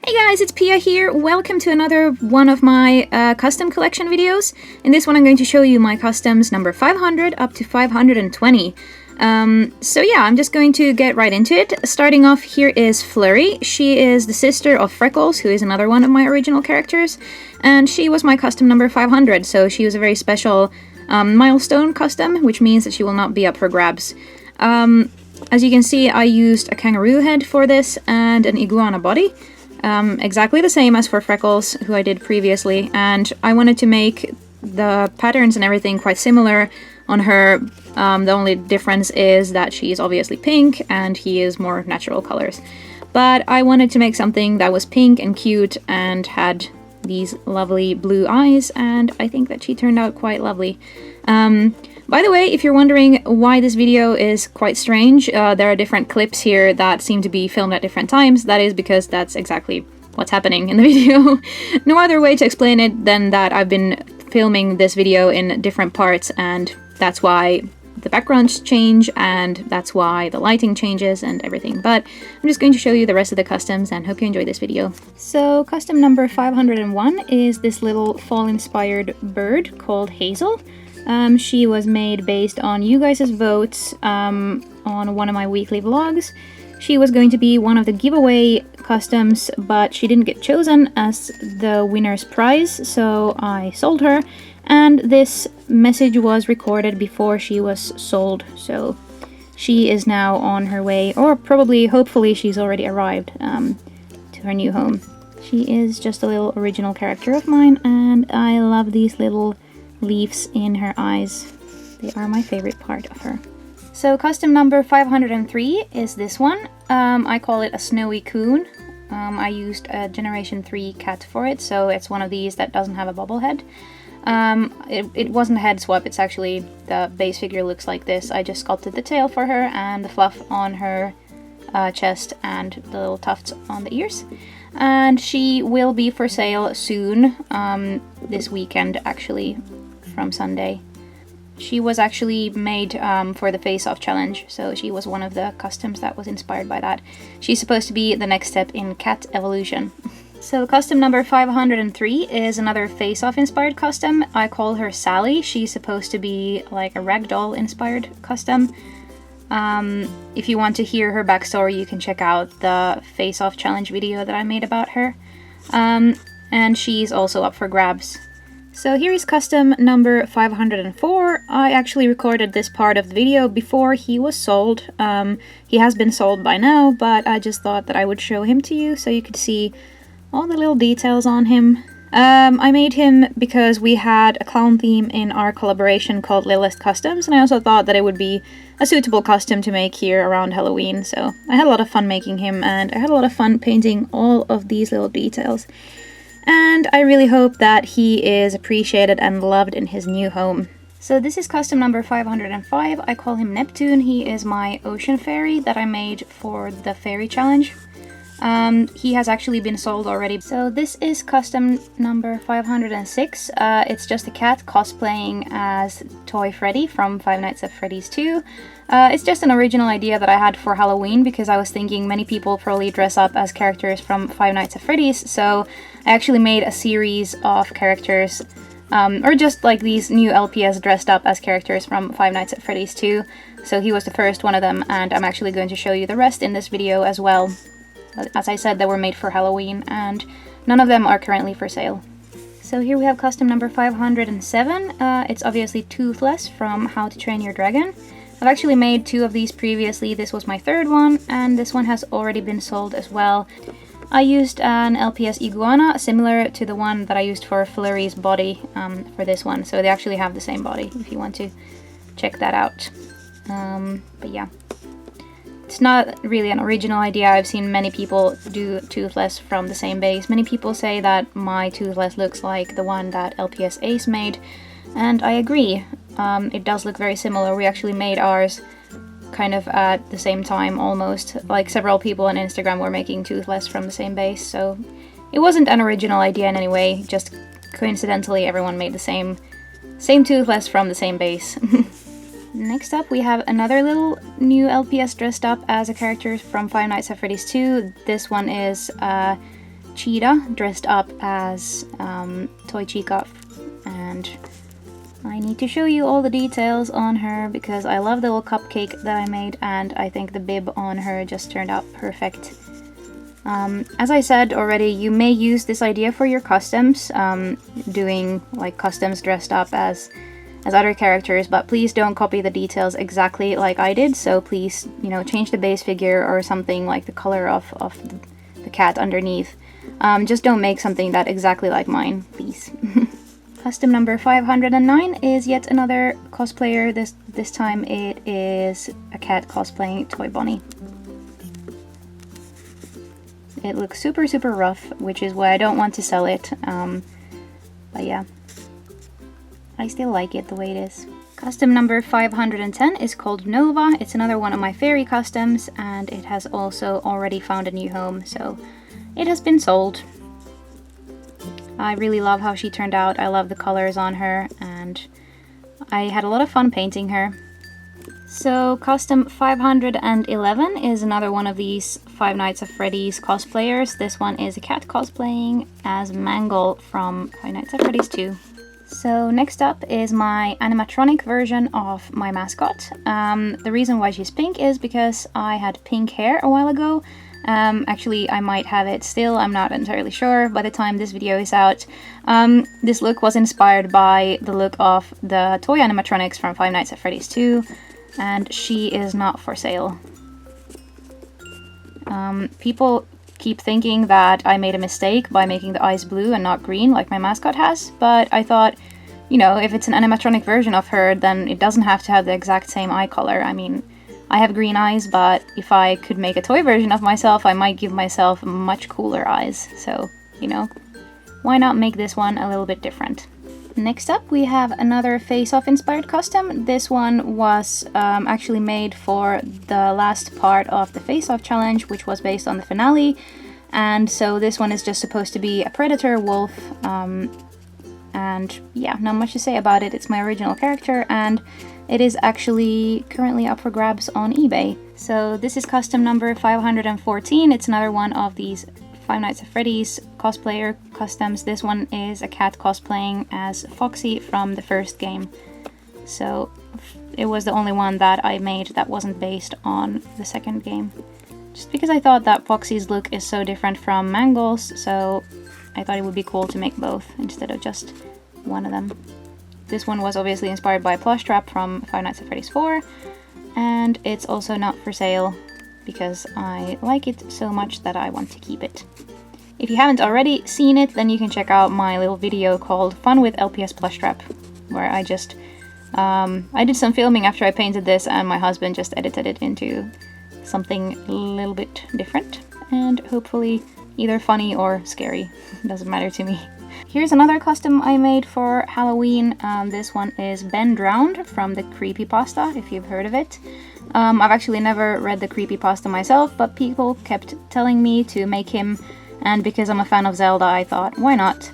Hey guys, it's Pia here. Welcome to another one of my custom collection videos. In this one I'm going to show you my customs number 500 up to 520. So yeah, I'm just going to get right into it. Starting off, here is Flurry. She is the sister of Freckles, who is another one of my original characters. And she was my custom number 500, so she was a very special milestone custom, which means that she will not be up for grabs. As you can see, I used a kangaroo head for this and an iguana body. Exactly the same as for Freckles, who I did previously, and I wanted to make the patterns and everything quite similar on her. The only difference is that she's obviously pink and he is more natural colors. But I wanted to make something that was pink and cute and had these lovely blue eyes, and I think that she turned out quite lovely. By the way, if you're wondering why this video is quite strange, there are different clips here that seem to be filmed at different times. That is because that's exactly what's happening in the video. No other way to explain it than that I've been filming this video in different parts, and that's why the backgrounds change, and that's why the lighting changes and everything. But I'm just going to show you the rest of the customs and hope you enjoy this video. So custom number 501 is this little fall-inspired bird called Hazel. She was made based on you guys' votes on one of my weekly vlogs. She was going to be one of the giveaway customs, but she didn't get chosen as the winner's prize, so I sold her. And this message was recorded before she was sold, so she is now on her way, or probably, hopefully, she's already arrived to her new home. She is just a little original character of mine, and I love these little leaves in her eyes. They are my favorite part of her. So custom number 503 is this one. I call it a snowy coon. I used a Generation 3 cat for it, so it's one of these that doesn't have a bobble head. It wasn't a head swap, it's actually the base figure looks like this. I just sculpted the tail for her and the fluff on her chest and the little tufts on the ears. And she will be for sale soon, this weekend actually, from Sunday. She was actually made for the face-off challenge, so she was one of the customs that was inspired by that. She's supposed to be the next step in cat evolution. So custom number 503 is another face-off inspired custom. I call her Sally. She's supposed to be like a ragdoll inspired custom. If you want to hear her backstory, you can check out the face-off challenge video that I made about her. And she's also up for grabs. So here is custom number 504. I actually recorded this part of the video before he was sold. He has been sold by now, but I just thought that I would show him to you so you could see all the little details on him. I made him because we had a clown theme in our collaboration called Littlest Customs, and I also thought that it would be a suitable custom to make here around Halloween, so I had a lot of fun making him, and I had a lot of fun painting all of these little details. And I really hope that he is appreciated and loved in his new home. So this is custom number 505. I call him Neptune. He is my ocean fairy that I made for the fairy challenge. He has actually been sold already. So this is custom number 506. It's just a cat cosplaying as Toy Freddy from Five Nights at Freddy's 2. It's just an original idea that I had for Halloween because I was thinking many people probably dress up as characters from Five Nights at Freddy's, so I actually made a series of characters, or just like these new LPS dressed up as characters from Five Nights at Freddy's 2. So he was the first one of them, and I'm actually going to show you the rest in this video as well. As I said, they were made for Halloween, and none of them are currently for sale. So here we have custom number 507. It's obviously Toothless from How to Train Your Dragon. I've actually made two of these previously. This was my third one, and this one has already been sold as well. I used an LPS iguana, similar to the one that I used for Flurry's body for this one. So they actually have the same body, if you want to check that out. But yeah. It's not really an original idea. I've seen many people do Toothless from the same base. Many people say that my Toothless looks like the one that LPS Ace made, and I agree. It does look very similar. We actually made ours kind of at the same time almost. Like several people on Instagram were making Toothless from the same base, so it wasn't an original idea in any way. Just coincidentally everyone made the same Toothless from the same base. Next up we have another little new LPS dressed up as a character from Five Nights at Freddy's 2. This one is cheetah dressed up as Toy Chica, and I need to show you all the details on her because I love the little cupcake that I made, and I think the bib on her just turned out perfect. As I said already, you may use this idea for your customs, doing like customs dressed up as other characters, but please don't copy the details exactly like I did. So please, you know, change the base figure or something like the color of the cat underneath. Just don't make something that exactly like mine, please. Custom number 509 is yet another cosplayer. This time it is a cat cosplaying Toy Bonnie. It looks super rough, which is why I don't want to sell it. But yeah, I still like it the way it is. Custom number 510 is called Nova. It's another one of my fairy customs, and it has also already found a new home, so it has been sold. I really love how she turned out. I love the colors on her, and I had a lot of fun painting her. So custom 511 is another one of these Five Nights at Freddy's cosplayers. This one is a cat cosplaying as Mangle from Five Nights at Freddy's 2. So next up is my animatronic version of my mascot. The reason why she's pink is because I had pink hair a while ago. Actually, I might have it still, I'm not entirely sure by the time this video is out. This look was inspired by the look of the toy animatronics from Five Nights at Freddy's 2, and she is not for sale. People keep thinking that I made a mistake by making the eyes blue and not green like my mascot has, but I thought, you know, if it's an animatronic version of her, then it doesn't have to have the exact same eye color. I mean, I have green eyes, but if I could make a toy version of myself, I might give myself much cooler eyes. So, you know, why not make this one a little bit different? Next up, we have another face-off inspired custom. This one was actually made for the last part of the face-off challenge, which was based on the finale. And so this one is just supposed to be a predator wolf. And yeah, not much to say about it. It's my original character, and it is actually currently up for grabs on eBay. So this is custom number 514. It's another one of these Five Nights at Freddy's cosplayer customs. This one is a cat cosplaying as Foxy from the first game. So it was the only one that I made that wasn't based on the second game. Just because I thought that Foxy's look is so different from Mangle's, so I thought it would be cool to make both instead of just one of them. This one was obviously inspired by a plush trap from Five Nights at Freddy's 4, and it's also not for sale because I like it so much that I want to keep it. If you haven't already seen it, then you can check out my little video called Fun with LPS Plush Trap, where I just I did some filming after I painted this, and my husband just edited it into something a little bit different, and hopefully either funny or scary. Doesn't matter to me. Here's another custom I made for Halloween. This one is Ben Drowned from the creepypasta, if you've heard of it. I've actually never read the creepypasta myself, but people kept telling me to make him, and because I'm a fan of Zelda, I thought, why not?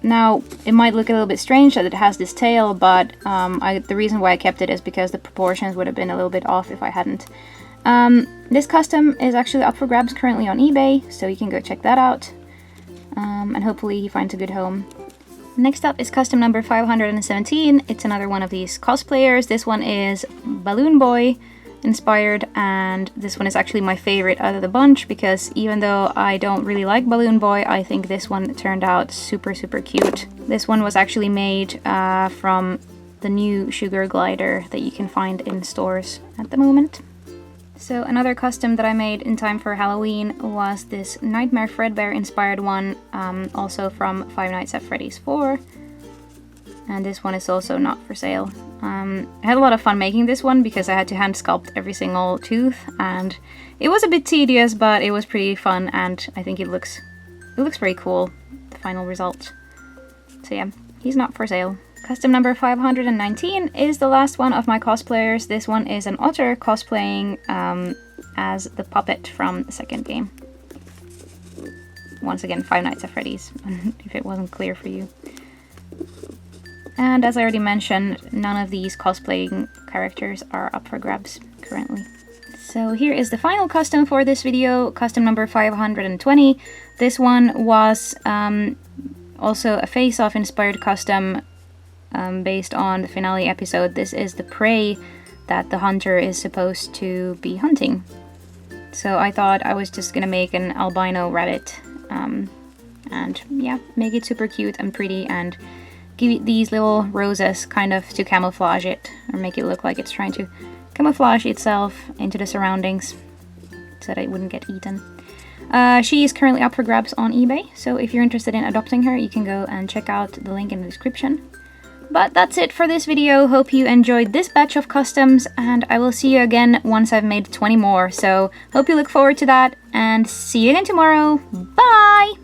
Now, it might look a little bit strange that it has this tail, but the reason why I kept it is because the proportions would have been a little bit off if I hadn't. This custom is actually up for grabs currently on eBay, so you can go check that out. And hopefully he finds a good home. Next up is custom number 517. It's another one of these cosplayers. This one is Balloon Boy inspired, and this one is actually my favorite out of the bunch because even though I don't really like Balloon Boy, I think this one turned out super cute. This one was actually made from the new sugar glider that you can find in stores at the moment. So another custom that I made in time for Halloween was this Nightmare Fredbear inspired one, also from Five Nights at Freddy's 4. And this one is also not for sale. I had a lot of fun making this one because I had to hand sculpt every single tooth, and it was a bit tedious, but it was pretty fun, and I think it looks very cool, the final result. So yeah, he's not for sale. Custom number 519 is the last one of my cosplayers. This one is an otter cosplaying as the puppet from the second game. Once again, Five Nights at Freddy's, if it wasn't clear for you. And as I already mentioned, none of these cosplaying characters are up for grabs currently. So here is the final custom for this video, custom number 520. This one was also a face-off inspired custom based on the finale episode. This is the prey that the hunter is supposed to be hunting. So I thought I was just gonna make an albino rabbit and yeah, make it super cute and pretty and give it these little roses kind of to camouflage it, or make it look like it's trying to camouflage itself into the surroundings so that it wouldn't get eaten. She is currently up for grabs on eBay, so if you're interested in adopting her, you can go and check out the link in the description. But that's it for this video. Hope you enjoyed this batch of customs, and I will see you again once I've made 20 more. So hope you look forward to that, and see you again tomorrow. Bye!